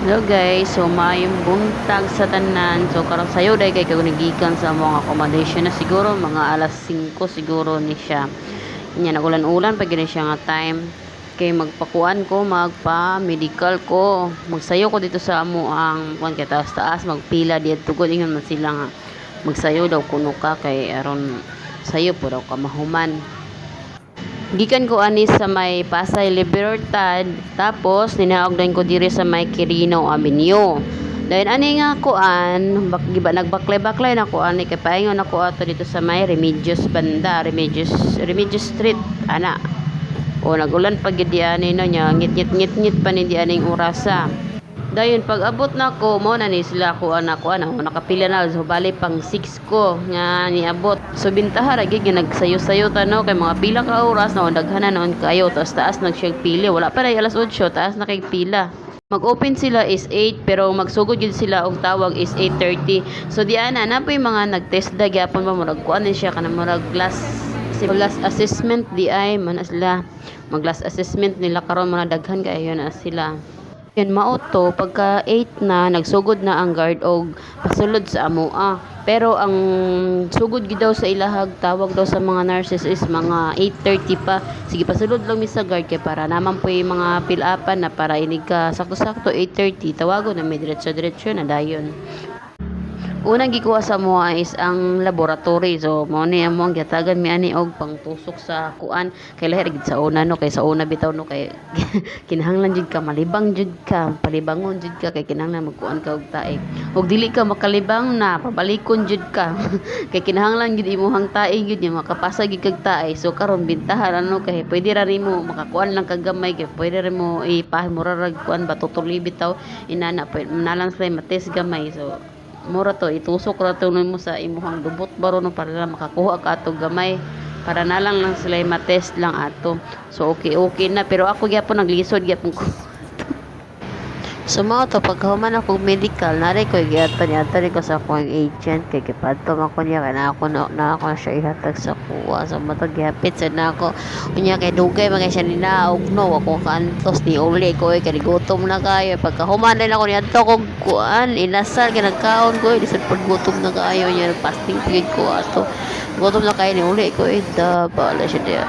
Hello guys, so maayong buntag sa tanan. So karon sayo dai kay kagunigikan sa mga accommodation na siguro mga alas 5 siguro ni siya. Nya nagulan-ulan pa gid siya nga time kay magpakuan ko, magpa-medical ko. Magsayo ko dito sa amo ang kuan kay taas-taas magpila diad tugod ingon man sila nga magsayo daw kuno ka kay aron sayo po daw ka mahuman. Gikan ko ani sa may Pasay Libertad, tapos ninaog ko diri sa may Quirino Avenue. Dahil ani nga kuan, giba nagbaklay-baklay na ko ani kay paingon ako ato dito sa may Remedios banda, Remedios Street ana. O nagulan pag gid ani no nya, ngit-ngit pa ni di aning orasa. Dayon pag abot na ko mo na ni sila ko ana nakapila na so bali pang 6 ko nga niabot. So bintaha ra gid nga nagsayo-sayo tano kay mga pila ka oras na daghanan noon kayo taas nag siya pili wala pa ray alas 8 taas na kay pila. Mag-open sila is 8 pero magsugod yun sila og tawag is 8:30. So di ana na po yung mga nag-test da gyapon ba murag kuan siya kana murag glass assessment di ay man sila mag-glass assessment nila karon mga daghan kayo na sila. Yan mauto pagka 8 na nagsugod na ang guard og pasulod sa amoa. Pero ang sugod gid daw sa ilahag tawag daw sa mga nurses is mga 8:30 pa. Sige pasulod lang mi sa guard kay para naman po yung mga fill-upan na para inig ka sakto-sakto 8:30 tawagon na may diretso-diretso na dayon. Unang gikuha sa moa is ang laboratory. So mo ni amo ang gitagan mi ani og pangtusok sa kuan kay lahi gid sa una no kay sa una bitaw no kay kinahanglan jud ka malibang jud ka palibangon jud ka kay kinahanglan magkuan ka og tae. Og dili ka makalibang na pabalikon jud ka kay kinahanglan gid imuhang tae gid nya makapasa gid kag tae. So karon bintahan ano kay pwede ra nimo makakuan lang kag gamay kay pwede ra mo ipahimurarag kuan ba tutuli bitaw inana pwede nalang sa mates gamay. So mura to itusok ra to mo sa imuhang dubot baro no para lang makakuha ka ato gamay para nalang lang sila matest lang ato. So okay na pero ako gyapon naglisod gyapon ko. So mao to pagkahuman ako medical nare ko giatan niya ko sa akong agent kay kipadto man ko niya kana ako na ako siya ihatag sa kuha sa matag gyapit sad na ako unya kay dugay mga siya ninaog no ako kantos ni uli ko kay gutom na kayo pagkahuman din ako niya ko kuan inasal kay nagkaon ko lisod pag gutom na kayo niya fasting pigid ko ato gutom na kayo ni uli ko da bala siya dia.